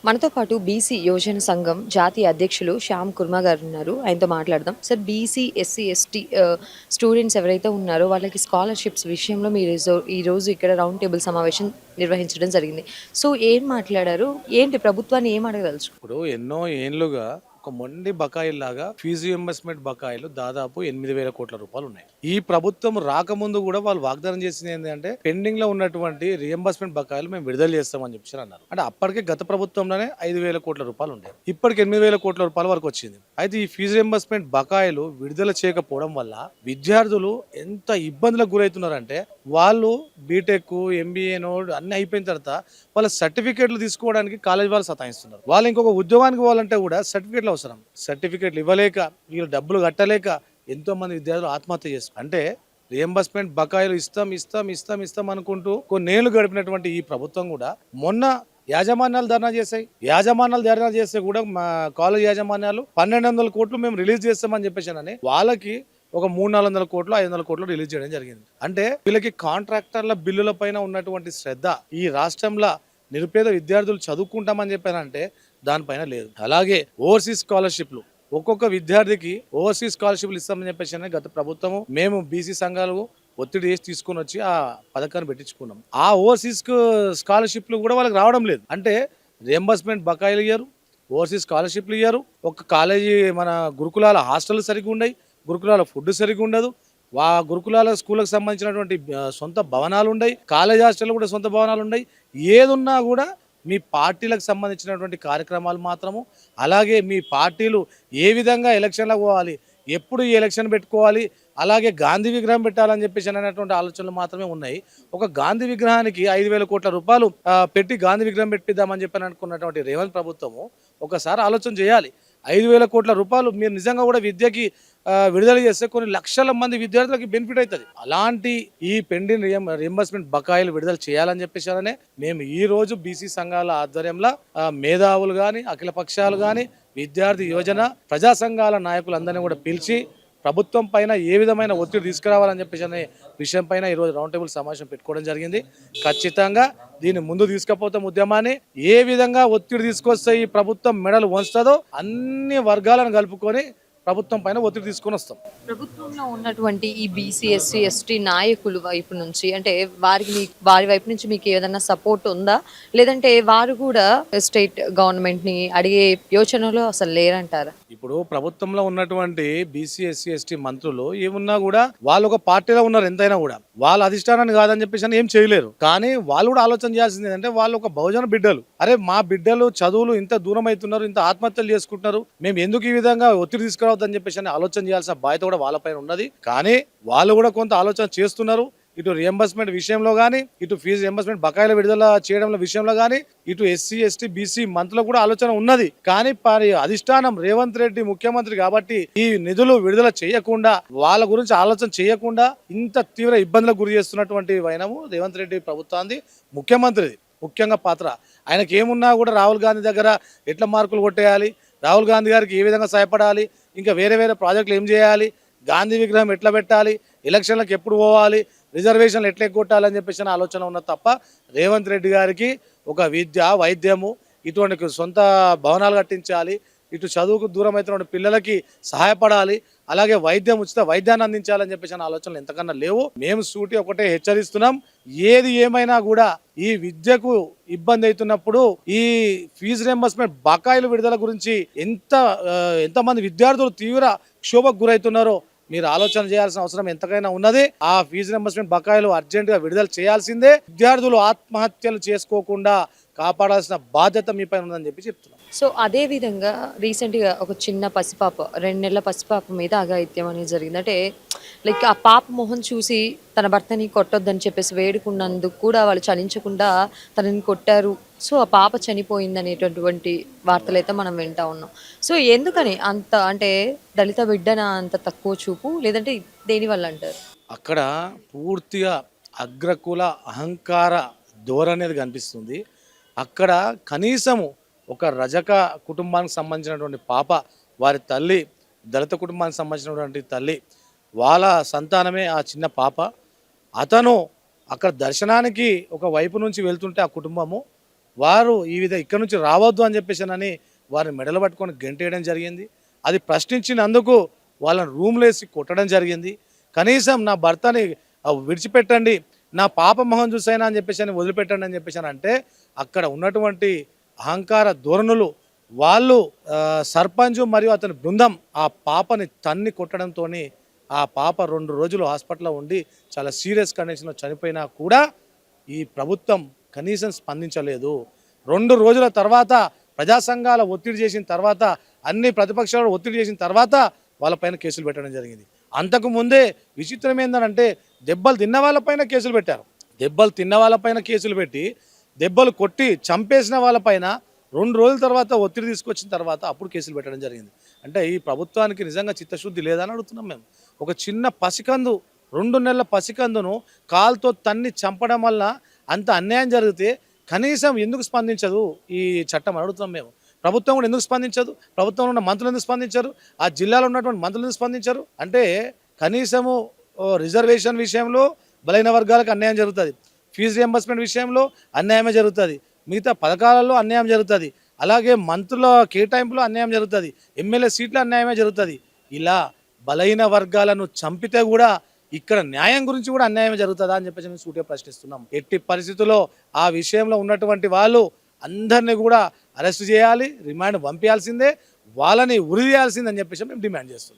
మనతో పాటు బీసీ యోజన సంఘం జాతీయ అధ్యక్షులు శ్యామ్ కుర్మా గారు ఉన్నారు. ఆయనతో మాట్లాడదాం. Sir, BC, SC, ST students ఎవరైతే ఉన్నారో వాళ్ళకి స్కాలర్‌షిప్స్ విషయంలో మీరు ఈరోజు ఇక్కడ రౌండ్ టేబుల్ సమావేశం నిర్వహించడం జరిగింది. సో, ఏం మాట్లాడారు? ఏంటి ప్రభుత్వాన్ని ఏం అడగదలుచుకున్నారు? ఇప్పుడు ఎన్నో ఏండ్లుగా ఒక మొండి బకాయిల్లాగా ఫీజు రింబర్స్మెంట్ బకాయిలు దాదాపు 8,000 కోట్ల రూపాయలు ఉన్నాయి. ఈ ప్రభుత్వం రాకముందు కూడా వాళ్ళు వాగ్దానం చేసింది ఏంటంటే పెండింగ్ లో ఉన్నటువంటి రియంబర్స్మెంట్ బకాయిలు మేము విడుదల చేస్తామని చెప్పి అన్నారు. అంటే అప్పటికే గత ప్రభుత్వంలోనే 5,000 కోట్ల రూపాయలు ఉండే, ఇప్పటికి 8,000 కోట్ల రూపాయల వరకు వచ్చింది. అయితే ఈ ఫీజు రింబర్స్మెంట్ బకాయిలు విడుదల చేయకపోవడం వల్ల విద్యార్థులు ఎంత ఇబ్బందులకు గురవుతున్నారంటే వాళ్ళు బీటెక్, ఎంబీఏనో అన్ని అయిపోయిన తర్వాత వాళ్ళ సర్టిఫికేట్లు తీసుకోవడానికి కాలేజ్ వాళ్ళు సతాయిస్తున్నారు. వాళ్ళు ఇంకొక ఉద్యోగానికి పోవాలంటే కూడా సర్టిఫికేట్లు అవసరం. సర్టిఫికేట్లు ఇవ్వలేక, వీళ్ళు డబ్బులు కట్టలేక ఎంతో మంది విద్యార్థులు ఆత్మహత్య చేస్తారు. అంటే రియంబర్స్మెంట్ బకాయిలు ఇస్తాం అనుకుంటూ కొన్నేళ్లు గడిపినటువంటి ఈ ప్రభుత్వం కూడా మొన్న యాజమాన్యాలు ధర్నా చేస్తే కూడా మా కాలేజ్ యాజమాన్యాలు 1,200 కోట్లు మేము రిలీజ్ చేస్తామని చెప్పేసానని వాళ్ళకి ఒక 300-400 కోట్లు 500 కోట్లు రిలీజ్ చేయడం జరిగింది. అంటే వీళ్ళకి కాంట్రాక్టర్ల బిల్లుల పైన ఉన్నటువంటి శ్రద్ధ ఈ రాష్ట్రంలో నిరుపేద విద్యార్థులు చదువుకుంటామని చెప్పానంటే దానిపైన లేదు. అలాగే ఓవర్సీస్ స్కాలర్షిప్లు ఒక్కొక్క విద్యార్థికి ఓవర్సీస్ స్కాలర్షిప్లు ఇస్తామని చెప్పేసి గత ప్రభుత్వము మేము బీసీ సంఘాలు ఒత్తిడి చేసి తీసుకుని వచ్చి ఆ పథకాన్ని పెట్టించుకున్నాం. ఆ ఓవర్సీస్ స్కాలర్షిప్లు కూడా వాళ్ళకి రావడం లేదు. అంటే రియంబర్స్మెంట్ బకాయిలు ఇయ్యారు, ఓవర్సీస్ స్కాలర్షిప్లు ఇయ్యారు. ఒక కాలేజీ మన గురుకులాల హాస్టల్ సరిగ్గా ఉన్నాయి, గురుకులాల ఫుడ్ సరిగ్గా ఉండదు, గురుకులాల స్కూళ్ళకు సంబంధించినటువంటి సొంత భవనాలు ఉన్నాయి, కాలేజ్ హాస్టల్ కూడా సొంత భవనాలు ఉన్నాయి. ఏదున్నా కూడా మీ పార్టీలకు సంబంధించినటువంటి కార్యక్రమాలు మాత్రము, అలాగే మీ పార్టీలు ఏ విధంగా ఎలక్షన్లకు పోవాలి, ఎప్పుడు ఈ ఎలక్షన్ పెట్టుకోవాలి, అలాగే గాంధీ విగ్రహం పెట్టాలని చెప్పేసి అనేటువంటి ఆలోచనలు మాత్రమే ఉన్నాయి. ఒక గాంధీ విగ్రహానికి 5,000 కోట్ల రూపాయలు పెట్టి గాంధీ విగ్రహం పెట్టిద్దామని చెప్పి అనుకున్నటువంటి రేవంత్ ప్రభుత్వము ఒకసారి ఆలోచన చేయాలి. 5,000 కోట్ల రూపాయలు మీరు నిజంగా కూడా విద్యకి విడుదల చేస్తే కొన్ని లక్షల మంది విద్యార్థులకి బెనిఫిట్ అవుతుంది. అలాంటి ఈ పెండింగ్ రియంబర్స్మెంట్ బకాయిలు విడుదల చేయాలని చెప్పేసి మేము ఈ రోజు బీసీ సంఘాల ఆధ్వర్యంలో మేధావులు కానీ, అఖిల పక్షాలు కానీ, విద్యార్థి యోజన, ప్రజా సంఘాల నాయకులందరినీ కూడా పిలిచి ప్రభుత్వం పైన ఏ విధమైన ఒత్తిడి తీసుకురావాలని చెప్పేసి అనే విషయం పైన ఈరోజు రౌండ్ టేబుల్ సమావేశం పెట్టుకోవడం జరిగింది. ఖచ్చితంగా దీన్ని ముందు తీసుకుపోతాం. ఉద్యమాన్ని ఏ విధంగా ఒత్తిడి తీసుకొస్తే ఈ ప్రభుత్వం మెడలు వంచుతుందో అన్ని వర్గాలను కలుపుకొని ప్రభుత్వం పైన ఒత్తిడి తీసుకొని వస్తాం. ప్రభుత్వంలో ఉన్నటువంటి ఈ బీసీ, ఎస్సీ, ఎస్టీ నాయకుల వైపు నుంచి అంటే వారి వైపు నుంచి మీకు ఏదైనా సపోర్ట్ ఉందా, లేదంటే వారు కూడా స్టేట్ గవర్నమెంట్ ని అడిగే యోచనలో అసలు లేరంటారా? ఇప్పుడు ప్రభుత్వంలో ఉన్నటువంటి బీసీ, ఎస్సీ, ఎస్టీ మంత్రులు ఏమున్నా కూడా వాళ్ళు ఒక పార్టీలో ఉన్నారు. ఎంతైనా కూడా వాళ్ళ అధిష్టానాన్ని కాదని చెప్పేసి ఏం చేయలేరు. కానీ వాళ్ళు కూడా ఆలోచన చేయాల్సింది ఏంటంటే వాళ్ళు ఒక బహుజన బిడ్డలు. అరే మా బిడ్డలు చదువులు ఇంత దూరం అవుతున్నారు, ఇంత ఆత్మహత్యలు చేసుకుంటున్నారు, మేము ఎందుకు ఈ విధంగా ఒత్తిడి తీసుకురావద్దని చెప్పేసి ఆలోచన చేయాల్సిన బాధ్యత కూడా వాళ్ళపైన ఉన్నది. కానీ వాళ్ళు కూడా కొంత ఆలోచన చేస్తున్నారు. ఇటు రియంబర్స్మెంట్ విషయంలో కానీ, ఇటు ఫీజు రియంబర్స్మెంట్ బకాయిల విడుదల చేయడం విషయంలో కానీ, ఇటు ఎస్సీ, ఎస్టీ, బీసీ మంత్రులకు కూడా ఆలోచన ఉన్నది. కానీ అధిష్టానం రేవంత్ రెడ్డి ముఖ్యమంత్రి కాబట్టి ఈ నిధులు విడుదల చేయకుండా, వాళ్ళ గురించి ఆలోచన చేయకుండా ఇంత తీవ్ర ఇబ్బందులకు గురి చేస్తున్నటువంటి వైనము రేవంత్ రెడ్డి ప్రభుత్వాన్ని, ముఖ్యమంత్రిది ముఖ్యంగా పాత్ర. ఆయనకి ఏమున్నా కూడా రాహుల్ గాంధీ దగ్గర ఎట్లా మార్కులు కొట్టేయాలి, రాహుల్ గాంధీ గారికి ఏ విధంగా సహాయపడాలి, ఇంకా వేరే ప్రాజెక్టులు ఏం చేయాలి, గాంధీ విగ్రహం ఎట్లా పెట్టాలి, ఎలక్షన్లకు ఎప్పుడు పోవాలి, రిజర్వేషన్లు ఎట్లా కొట్టాలని చెప్పేసి ఆలోచన ఉన్నది తప్ప రేవంత్ రెడ్డి గారికి ఒక విద్య, వైద్యము, ఇటువంటి సొంత భవనాలు కట్టించాలి, ఇటు చదువుకు దూరం అవుతున్న పిల్లలకి సహాయపడాలి, అలాగే ఉచిత వైద్యాన్ని అందించాలని చెప్పేసి ఆలోచనలు ఎంతకన్నా లేవు. మేము సూటి ఒకటే హెచ్చరిస్తున్నాం, ఏది ఏమైనా కూడా ఈ విద్యకు ఇబ్బంది అవుతున్నప్పుడు ఈ ఫీజు రియంబర్స్మెంట్ బకాయిలు విడుదల గురించి ఎంతమంది విద్యార్థులు తీవ్ర క్షోభకు గురవుతున్నారో మీరు ఆలోచన చేయాల్సిన అవసరం ఎంతకైనా ఉన్నది. ఆ ఫీజు రింబర్స్మెంట్ బకాయిలు అర్జెంట్ గా విడుదల చేయాల్సిందే. విద్యార్థులు ఆత్మహత్యలు చేసుకోకుండా కాపాడాల్సిన బాధ్యత మీ పైన ఉందని చెప్పి చెప్తున్నాం. సో అదే విధంగా రీసెంట్గా ఒక చిన్న పసిపాప, 2 నెలల పసిపాప మీద అఘాయిత్యం అనేది జరిగింది. అంటే లైక్ ఆ పాప మొహం చూసి తన భర్తని కొట్టొద్దని చెప్పేసి వేడుకున్నందుకు కూడా వాళ్ళు చలించకుండా తనని కొట్టారు. సో ఆ పాప చనిపోయింది అనేటటువంటి వార్తలు అయితే మనం వింటా ఉన్నాం. సో ఎందుకని అంత, అంటే దళిత బిడ్డన అంత తక్కువ చూపు, లేదంటే దేనివల్ల అంటారు? అక్కడ పూర్తిగా అగ్రకుల అహంకార ధోరణి అనేది కనిపిస్తుంది. అక్కడ కనీసము ఒక రజక కుటుంబానికి సంబంధించినటువంటి పాప, వారి తల్లి దళిత కుటుంబానికి సంబంధించినటువంటి తల్లి, వాళ్ళ సంతానమే ఆ చిన్న పాప. అతను అక్కడ దర్శనానికి ఒక వైపు నుంచి వెళ్తుంటే ఆ కుటుంబము వారు ఈ విధంగా ఇక్కడ నుంచి రావద్దు అని చెప్పేసి వారిని మెడలు పట్టుకొని గెంటేయడం జరిగింది. అది ప్రశ్నించినందుకు వాళ్ళని రూమ్లో వేసి కొట్టడం జరిగింది. కనీసం నా భర్తని విడిచిపెట్టండి, నా పాప మొహం చూసైనా అని చెప్పేసి వదిలిపెట్టండి అని చెప్పేసి అంటే అక్కడ ఉన్నటువంటి అహంకార ధోరణులు వాళ్ళు సర్పంచ్ మరియు అతని బృందం ఆ పాపని తన్ని కొట్టడంతో ఆ పాప 2 రోజులు హాస్పిటల్లో ఉండి చాలా సీరియస్ కండిషన్లో చనిపోయినా కూడా ఈ ప్రభుత్వం కనీసం స్పందించలేదు. 2 రోజుల తర్వాత ప్రజా సంఘాల ఒత్తిడి చేసిన తర్వాత, అన్ని ప్రతిపక్షాలు ఒత్తిడి చేసిన తర్వాత వాళ్ళపైన కేసులు పెట్టడం జరిగింది. అంతకు ముందే విచిత్రం ఏంటంటే దెబ్బలు తిన్న వాళ్ళపైన కేసులు పెట్టారు. దెబ్బలు తిన్న వాళ్ళపైన కేసులు పెట్టి దెబ్బలు కొట్టి చంపేసిన వాళ్ళపైన 2 రోజుల తర్వాత ఒత్తిడి తీసుకొచ్చిన తర్వాత అప్పుడు కేసులు పెట్టడం జరిగింది. అంటే ఈ ప్రభుత్వానికి నిజంగా చిత్తశుద్ధి లేదని అడుగుతున్నాం మేము. ఒక చిన్న పసికందు 2 నెలల పసికందును కాలుతో తన్ని చంపడం వల్ల అంత అన్యాయం జరిగితే కనీసం ఎందుకు స్పందించదు ఈ చట్టం అడుగుతున్నాం మేము. ప్రభుత్వం కూడా ఎందుకు స్పందించదు? ప్రభుత్వంలో ఉన్న మంత్రులు ఎందుకు స్పందించరు? ఆ జిల్లాలో ఉన్నటువంటి మంత్రులు ఎందుకు స్పందించరు? అంటే కనీసము రిజర్వేషన్ విషయంలో బలైన వర్గాలకు అన్యాయం జరుగుతుంది, ఫీజు రియంబర్స్మెంట్ విషయంలో అన్యాయమే జరుగుతుంది, మిగతా పథకాలలో అన్యాయం జరుగుతుంది, అలాగే మంత్రుల కేటాయింపులో అన్యాయం జరుగుతుంది, ఎమ్మెల్యే సీట్ల అన్యాయమే జరుగుతుంది. ఇలా బలైన వర్గాలను చంపితే కూడా ఇక్కడ న్యాయం గురించి కూడా అన్యాయం జరుగుతుందా అని చెప్పేసి మేము సూటిగా ప్రశ్నిస్తున్నాం. ఎట్టి పరిస్థితుల్లో ఆ విషయంలో ఉన్నటువంటి వాళ్ళు అందరినీ కూడా అరెస్ట్ చేయాలి, రిమాండ్ పంపించాల్సిందే, వాళ్ళని ఉరి తీయాల్సిందని చెప్పేసి మేము డిమాండ్ చేస్తున్నాం.